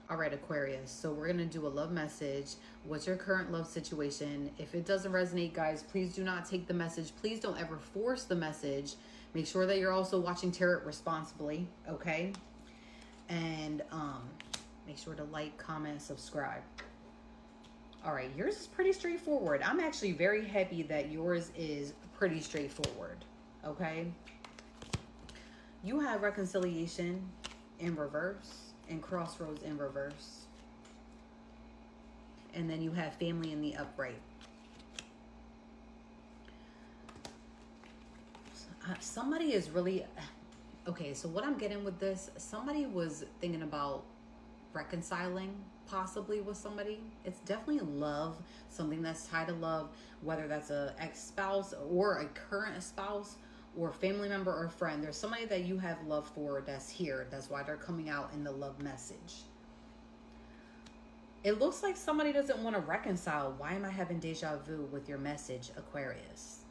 All right, Aquarius. So we're going to do a love message. What's your current love situation? If it doesn't resonate, guys, please do not take the message. Please don't ever force the message. Make sure that you're also watching tarot responsibly, okay? And make sure to like, comment, subscribe. All right, yours is pretty straightforward. I'm actually very happy that yours is pretty straightforward, okay? You have reconciliation in reverse and crossroads in reverse. And then you have family in the upright. Somebody is really... Okay, so what I'm getting with this, somebody was thinking about reconciling possibly with somebody. It's definitely love, something that's tied to love, whether that's a ex-spouse or a current spouse or family member or friend. There's somebody that you have love for that's here. That's why they're coming out in the love message. It looks like somebody doesn't want to reconcile. Why am I having deja vu with your message, Aquarius?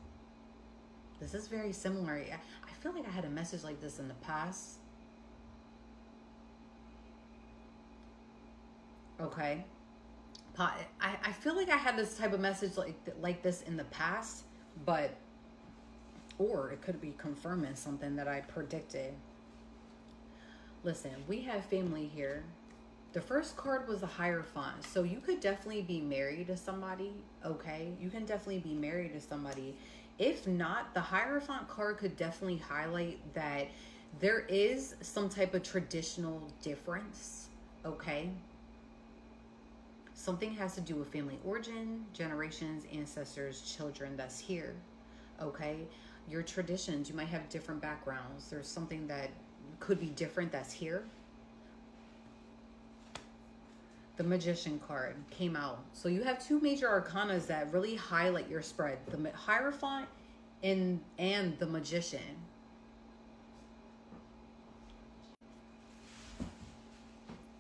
This is very similar. I feel like I had a message like this in the past. Okay. I feel like I had this type of message like this in the past, but, or it could be confirming something that I predicted. Listen, we have family here. The first card was the Hierophant. So you could definitely be married to somebody, okay? You can definitely be married to somebody. If not, the Hierophant card could definitely highlight that there is some type of traditional difference, okay? Something has to do with family origin, generations, ancestors, children that's here, okay? Your traditions, you might have different backgrounds. There's something that could be different that's here. The Magician card came out. So you have two major arcanas that really highlight your spread. The Hierophant and the Magician.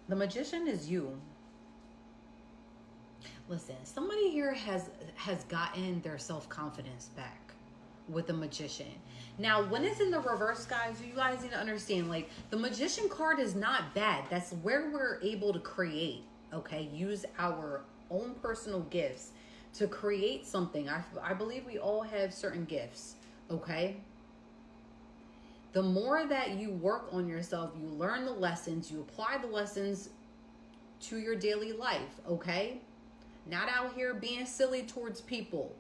The Magician is you. Listen, somebody here has gotten their self-confidence back with the Magician. Now, when it's in the reverse, guys, you guys need to understand, like, the Magician card is not bad. That's where we're able to create, okay? Use our own personal gifts to create something. I believe we all have certain gifts, okay? The more that you work on yourself, you learn the lessons, you apply the lessons to your daily life, okay? Not out here being silly towards people.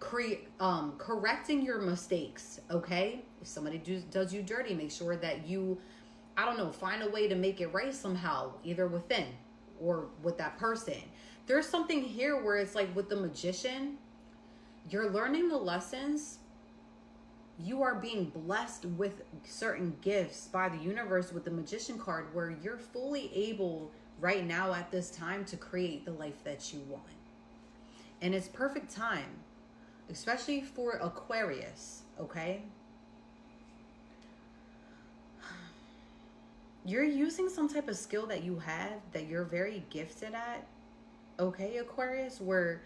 Correcting your mistakes, okay? If somebody does you dirty, make sure that you, I don't know, find a way to make it right somehow, either within or with that person. There's something here where it's like with the Magician, you're learning the lessons. You are being blessed with certain gifts by the universe with the Magician card, where you're fully able right now at this time to create the life that you want. And it's perfect time, especially for Aquarius, okay? You're using some type of skill that you have, that you're very gifted at, okay, Aquarius, where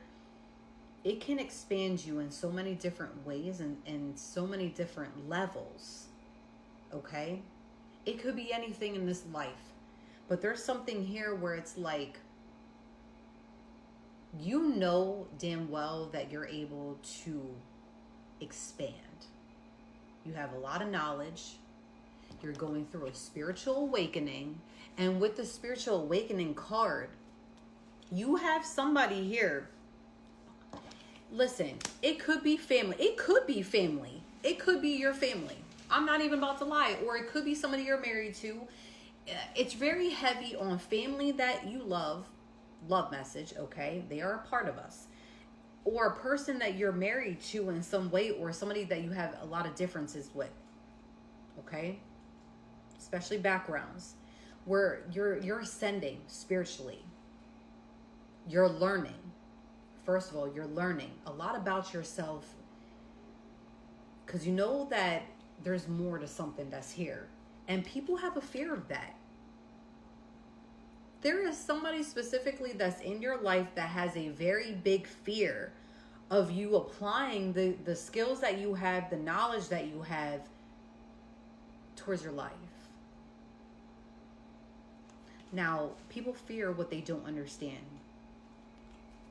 it can expand you in so many different ways and so many different levels, okay? It could be anything in this life. But there's something here where it's like, you know damn well that you're able to expand. You have a lot of knowledge. You're going through a spiritual awakening. And with the spiritual awakening card, you have somebody here. Listen, it could be family. It could be family. It could be your family. I'm not even about to lie. Or it could be somebody you're married to. It's very heavy on family that you love message, okay? They are a part of us. Or a person that you're married to in some way, or somebody that you have a lot of differences with, okay? Especially backgrounds, where you're ascending spiritually. You're learning. First of all, you're learning a lot about yourself, because you know that there's more to something that's here. And people have a fear of that. There is somebody specifically that's in your life that has a very big fear of you applying the skills that you have, the knowledge that you have towards your life. Now, people fear what they don't understand.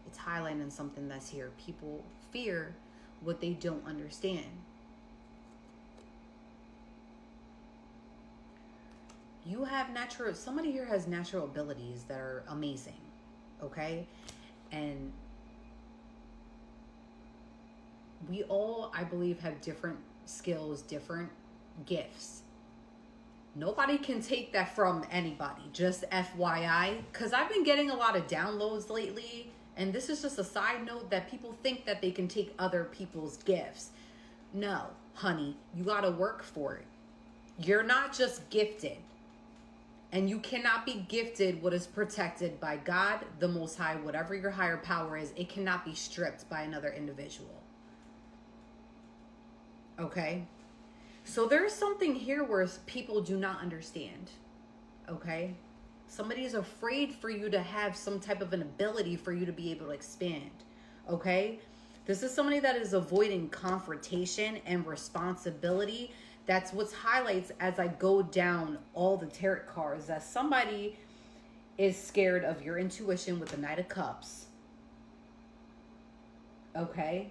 It's highlighting something that's here. People fear what they don't understand. You have natural, somebody here has natural abilities that are amazing, okay? And we all, I believe, have different skills, different gifts. Nobody can take that from anybody, just FYI, because I've been getting a lot of downloads lately, and this is just a side note that people think that they can take other people's gifts. No, honey, you got to work for it. You're not just gifted. And you cannot be gifted what is protected by God, the Most High, whatever your higher power is. It cannot be stripped by another individual. Okay? So there's something here where people do not understand. Okay? Somebody is afraid for you to have some type of an ability for you to be able to expand. Okay? This is somebody that is avoiding confrontation and responsibility. That's what highlights as I go down all the tarot cards, that somebody is scared of your intuition with the Knight of Cups. Okay?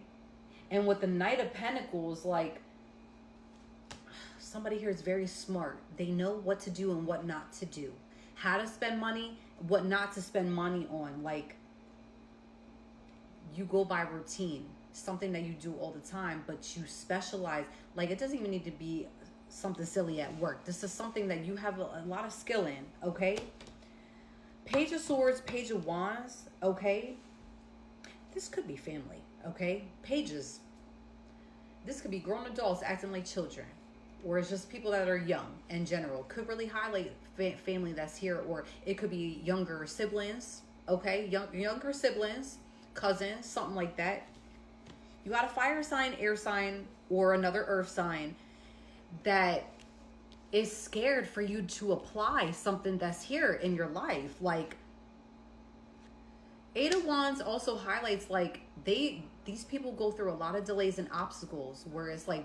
And with the Knight of Pentacles, like, somebody here is very smart. They know what to do and what not to do. How to spend money, what not to spend money on. Like, you go by routine. Something that you do all the time, but you specialize. Like, it doesn't even need to be something silly at work. This is something that you have a lot of skill in, okay? Page of Swords, Page of Wands, okay? This could be family, okay? Pages. This could be grown adults acting like children, or it's just people that are young in general. Could really highlight family that's here, or it could be younger siblings, okay? Younger siblings, cousins, something like that. You got a fire sign, air sign, or another earth sign that is scared for you to apply something that's here in your life. Like, Eight of Wands also highlights, like, these people go through a lot of delays and obstacles where it's like,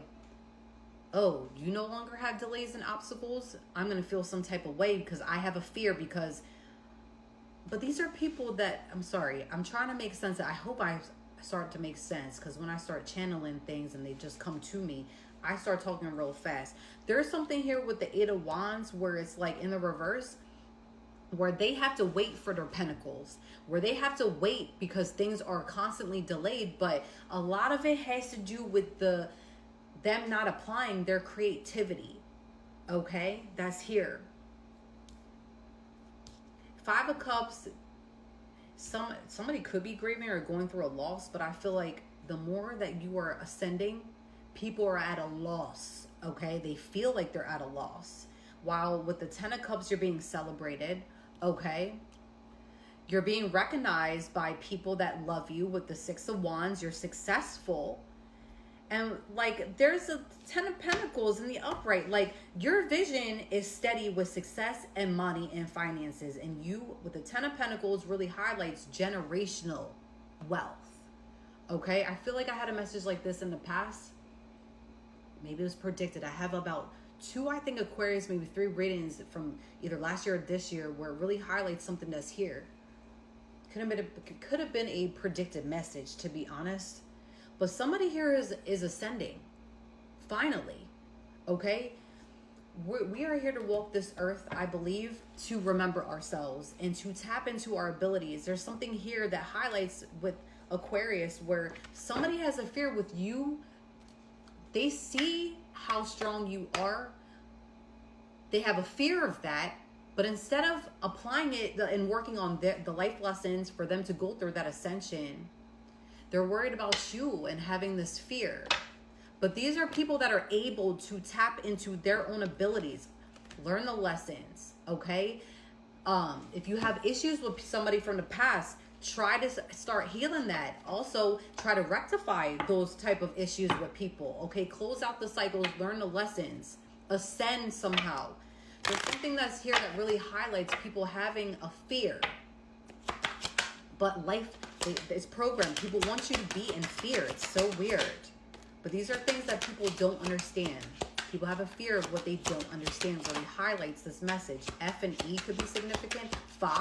oh, you no longer have delays and obstacles? I'm going to feel some type of way because I have a fear because... But these are people that, I'm sorry, I'm trying to make sense. I hope I start to make sense, because when I start channeling things and they just come to me, I start talking real fast. There's something here with the Eight of Wands where it's like in the reverse, where they have to wait for their pentacles, where they have to wait because things are constantly delayed. But a lot of it has to do with them not applying their creativity. Okay, that's here. Five of Cups. Somebody could be grieving or going through a loss, but I feel like the more that you are ascending, people are at a loss, okay? They feel like they're at a loss. While with the Ten of Cups, you're being celebrated, okay? You're being recognized by people that love you. With the Six of Wands, you're successful. And like, there's a Ten of Pentacles in the upright. Like, your vision is steady with success and money and finances. And you, with the Ten of Pentacles, really highlights generational wealth. Okay? I feel like I had a message like this in the past. Maybe it was predicted. I have about 2, I think, Aquarius, maybe 3 readings from either last year or this year where it really highlights something that's here. Could have been a predicted message, to be honest. But somebody here is ascending. Finally. Okay? We are here to walk this earth, I believe, to remember ourselves and to tap into our abilities. There's something here that highlights with Aquarius where somebody has a fear with you. They see how strong you are. They have a fear of that. But instead of applying it and working on the life lessons for them to go through that ascension, they're worried about you and having this fear. But these are people that are able to tap into their own abilities. Learn the lessons, okay? If you have issues with somebody from the past, try to start healing that. Also, try to rectify those type of issues with people, okay? Close out the cycles, learn the lessons, ascend somehow. There's something that's here that really highlights people having a fear. But life... it's programmed. People want you to be in fear. It's so weird. But these are things that people don't understand. People have a fear of what they don't understand. Really highlights this message. F and E could be significant. 5